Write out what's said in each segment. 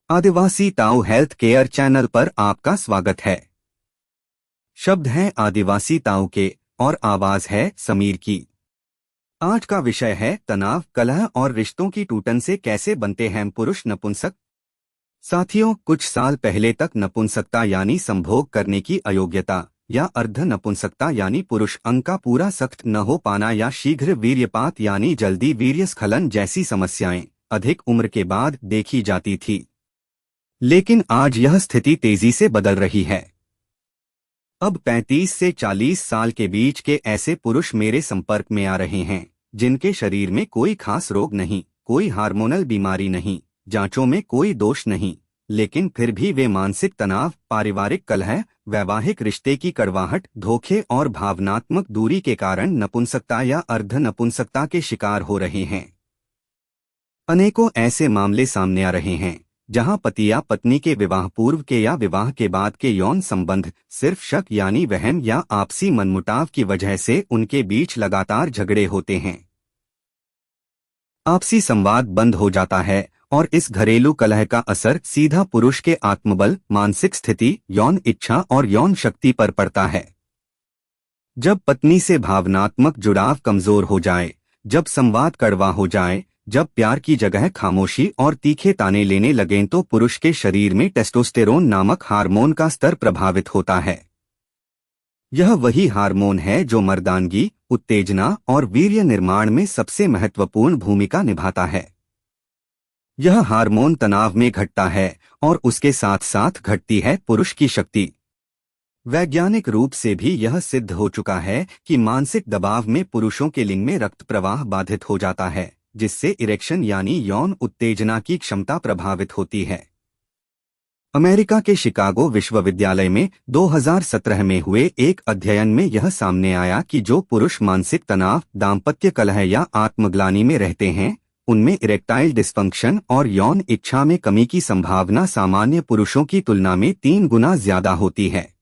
आदिवासी ताऊ health care channel पर आपका स्वागत है। शब्द हैं आदिवासी ताऊ के और आवाज है समीर की। आज का विषय है तनाव, कलह और रिश्तों की टूटन से कैसे बनते हैं पुरुष नपुंसक। साथियों, कुछ साल पहले तक नपुंसकता यानी संभोग करने की अयोग्यता या अर्ध नपुंसकता यानी पुरुष अंग का पूरा सख्त न हो पाना या शीघ्र वीर्यपात यानी जल्दी वीर्यस्खलन जैसी समस्याएं अधिक उम्र के बाद देखी जाती थी। लेकिन आज यह स्थिति तेजी से बदल रही है। अब 35 से 40 साल के बीच के ऐसे पुरुष मेरे संपर्क में आ रहे हैं जिनके शरीर में कोई खास रोग नहीं, कोई हार्मोनल बीमारी नहीं, जांचों में कोई दोष नहीं, लेकिन फिर भी वे मानसिक तनाव, पारिवारिक कलह, वैवाहिक रिश्ते की कड़वाहट, धोखे और भावनात्मक दूरी के कारण नपुंसकता या अर्ध नपुंसकता के शिकार हो रहे हैं। अनेकों ऐसे मामले सामने आ रहे हैं जहां पति या पत्नी के विवाह पूर्व के या विवाह के बाद के यौन संबंध सिर्फ शक यानी वहम या आपसी मनमुटाव की वजह से उनके बीच लगातार झगड़े होते हैं। आपसी संवाद बंद हो जाता है और इस घरेलू कलह का असर सीधा पुरुष के आत्मबल, मानसिक स्थिति, यौन इच्छा और यौन शक्ति पर पड़ता है। जब पत्नी से भावनात्मक जुड़ाव कमजोर हो जाए, जब संवाद कड़वा हो जाए, जब प्यार की जगह खामोशी और तीखे ताने लेने लगें तो पुरुष के शरीर में टेस्टोस्टेरोन नामक हार्मोन का स्तर प्रभावित होता है। यह वही हार्मोन है जो मर्दानगी, उत्तेजना और वीर्य निर्माण में सबसे महत्वपूर्ण भूमिका निभाता है। यह हार्मोन तनाव में घटता है और उसके साथ साथ घटती है पुरुष की शक्ति। वैज्ञानिक रूप से भी यह सिद्ध हो चुका है कि मानसिक दबाव में पुरुषों के लिंग में रक्त प्रवाह बाधित हो जाता है, जिससे इरेक्शन यानी यौन उत्तेजना की क्षमता प्रभावित होती है। अमेरिका के शिकागो विश्वविद्यालय में 2017 में हुए एक अध्ययन में यह सामने आया कि जो पुरुष मानसिक तनाव, दाम्पत्य कलह या आत्मग्लानि में रहते हैं, उनमें इरेक्टाइल डिस्फंक्शन और यौन इच्छा में कमी की संभावना सामान्य पुरुषों की तुलना में 3 गुना ज्यादा होती है।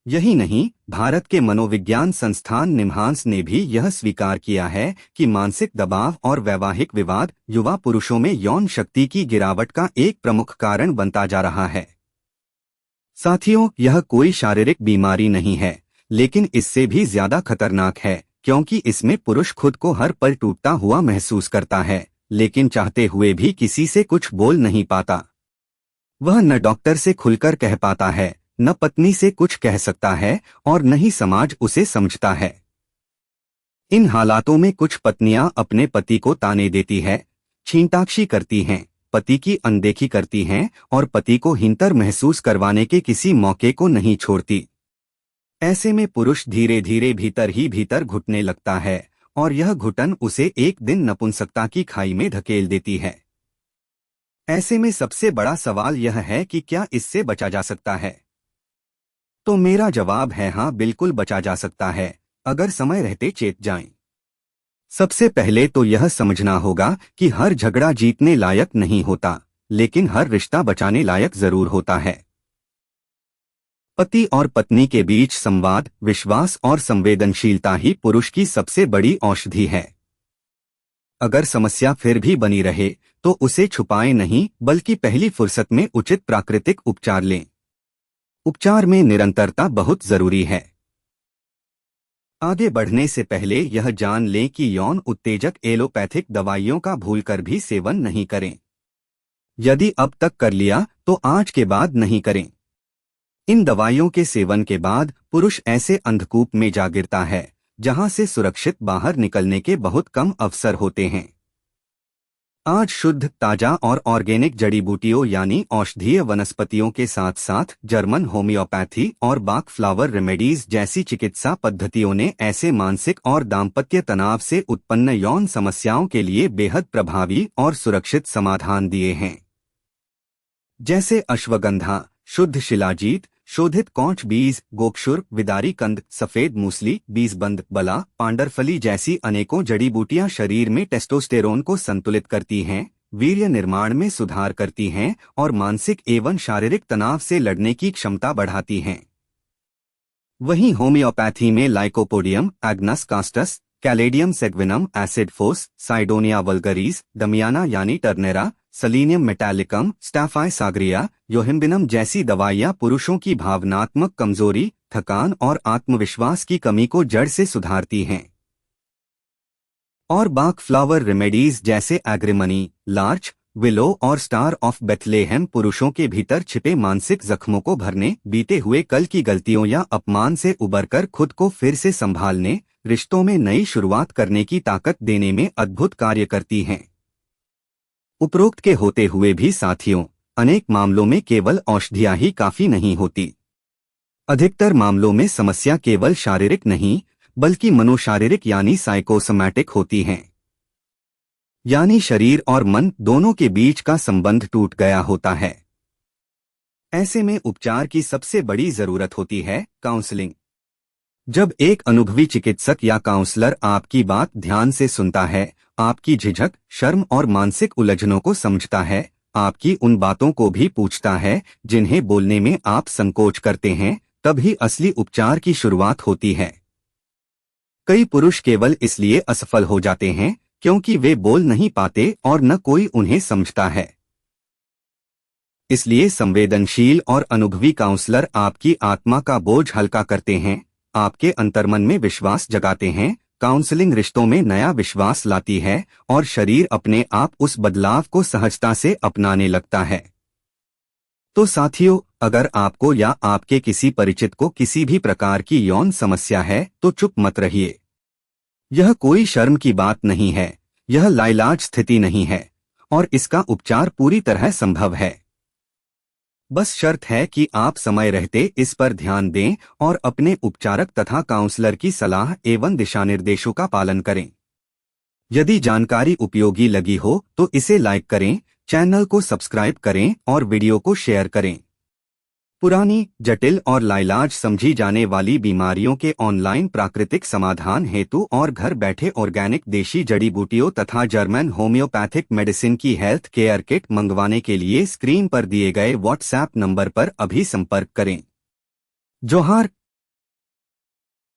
यही नहीं, भारत के मनोविज्ञान संस्थान निम्हांस ने भी यह स्वीकार किया है कि मानसिक दबाव और वैवाहिक विवाद युवा पुरुषों में यौन शक्ति की गिरावट का एक प्रमुख कारण बनता जा रहा है। साथियों, यह कोई शारीरिक बीमारी नहीं है, लेकिन इससे भी ज्यादा खतरनाक है, क्योंकि इसमें पुरुष खुद को हर पल टूटता हुआ महसूस करता है, लेकिन चाहते हुए भी किसी से कुछ बोल नहीं पाता। वह न डॉक्टर से खुलकर कह पाता है, न पत्नी से कुछ कह सकता है और न ही समाज उसे समझता है। इन हालातों में कुछ पत्नियां अपने पति को ताने देती है, छींटाक्षी करती हैं, पति की अनदेखी करती हैं और पति को हीनतर महसूस करवाने के किसी मौके को नहीं छोड़ती। ऐसे में पुरुष धीरे धीरे भीतर ही भीतर घुटने लगता है और यह घुटन उसे एक दिन नपुंसकता की खाई में धकेल देती है। ऐसे में सबसे बड़ा सवाल यह है कि क्या इससे बचा जा सकता है? तो मेरा जवाब है हाँ, बिल्कुल बचा जा सकता है, अगर समय रहते चेत जाएं। सबसे पहले तो यह समझना होगा कि हर झगड़ा जीतने लायक नहीं होता, लेकिन हर रिश्ता बचाने लायक जरूर होता है। पति और पत्नी के बीच संवाद, विश्वास और संवेदनशीलता ही पुरुष की सबसे बड़ी औषधि है। अगर समस्या फिर भी बनी रहे तो उसे छुपाएं नहीं, बल्कि पहली फुर्सत में उचित प्राकृतिक उपचार लें। उपचार में निरंतरता बहुत जरूरी है। आगे बढ़ने से पहले यह जान लें कि यौन उत्तेजक एलोपैथिक दवाइयों का भूलकर भी सेवन नहीं करें। यदि अब तक कर लिया तो आज के बाद नहीं करें। इन दवाइयों के सेवन के बाद पुरुष ऐसे अंधकूप में जा गिरता है जहां से सुरक्षित बाहर निकलने के बहुत कम अवसर होते हैं। आज शुद्ध, ताजा और ऑर्गेनिक जड़ी बूटियों यानी औषधीय वनस्पतियों के साथ साथ जर्मन होम्योपैथी और बाक फ्लावर रेमेडीज जैसी चिकित्सा पद्धतियों ने ऐसे मानसिक और दाम्पत्य तनाव से उत्पन्न यौन समस्याओं के लिए बेहद प्रभावी और सुरक्षित समाधान दिए हैं। जैसे अश्वगंधा, शुद्ध शिलाजीत, शोधित कौंच बीज, गोक्षुर, विदारी कंद, सफेद मूसली, बीजबंद, बला, पांडरफली जैसी अनेकों जड़ी बूटियां शरीर में टेस्टोस्टेरोन को संतुलित करती हैं, वीर्य निर्माण में सुधार करती हैं और मानसिक एवं शारीरिक तनाव से लड़ने की क्षमता बढ़ाती हैं। वहीं होम्योपैथी में lycopodium, agnus castus, caladium seguinum, acid phos, cydonia vulgaris, damiana यानी टर्नेरा, सेलेनियम मेटालिकम, स्टाफाई सागरिया, योहिम्बिनम जैसी दवाइयां पुरुषों की भावनात्मक कमजोरी, थकान और आत्मविश्वास की कमी को जड़ से सुधारती हैं। और बाक फ्लावर रेमेडीज जैसे एग्रीमनी, लार्च, विलो और स्टार ऑफ बेथलेहेम पुरुषों के भीतर छिपे मानसिक जख्मों को भरने, बीते हुए कल की गलतियों या अपमान से उबरकर खुद को फिर से संभालने, रिश्तों में नई शुरुआत करने की ताकत देने में अद्भुत कार्य करती हैं। उपरोक्त के होते हुए भी साथियों, अनेक मामलों में केवल औषधियां ही काफी नहीं होती। अधिकतर मामलों में समस्या केवल शारीरिक नहीं, बल्कि मनोशारीरिक यानी साइकोसोमैटिक होती हैं। यानी शरीर और मन दोनों के बीच का संबंध टूट गया होता है। ऐसे में उपचार की सबसे बड़ी जरूरत होती है काउंसलिंग। जब एक अनुभवी चिकित्सक या काउंसलर आपकी बात ध्यान से सुनता है, आपकी झिझक, शर्म और मानसिक उलझनों को समझता है, आपकी उन बातों को भी पूछता है जिन्हें बोलने में आप संकोच करते हैं, तभी असली उपचार की शुरुआत होती है। कई पुरुष केवल इसलिए असफल हो जाते हैं क्योंकि वे बोल नहीं पाते और न कोई उन्हें समझता है। इसलिए संवेदनशील और अनुभवी काउंसलर आपकी आत्मा का बोझ हल्का करते हैं, आपके अंतर्मन में विश्वास जगाते हैं। काउंसलिंग रिश्तों में नया विश्वास लाती है और शरीर अपने आप उस बदलाव को सहजता से अपनाने लगता है। तो साथियों, अगर आपको या आपके किसी परिचित को किसी भी प्रकार की यौन समस्या है तो चुप मत रहिए। यह कोई शर्म की बात नहीं है, यह लाइलाज स्थिति नहीं है और इसका उपचार पूरी तरह संभव है। बस शर्त है कि आप समय रहते इस पर ध्यान दें और अपने उपचारक तथा काउंसलर की सलाह एवं दिशानिर्देशों का पालन करें। यदि जानकारी उपयोगी लगी हो तो इसे लाइक करें, चैनल को सब्सक्राइब करें और वीडियो को शेयर करें। पुरानी, जटिल और लाइलाज समझी जाने वाली बीमारियों के ऑनलाइन प्राकृतिक समाधान हेतु और घर बैठे ऑर्गेनिक देशी जड़ी बूटियों तथा जर्मन होम्योपैथिक मेडिसिन की हेल्थ केयर किट मंगवाने के लिए स्क्रीन पर दिए गए व्हाट्सएप नंबर पर अभी संपर्क करें। जोहार।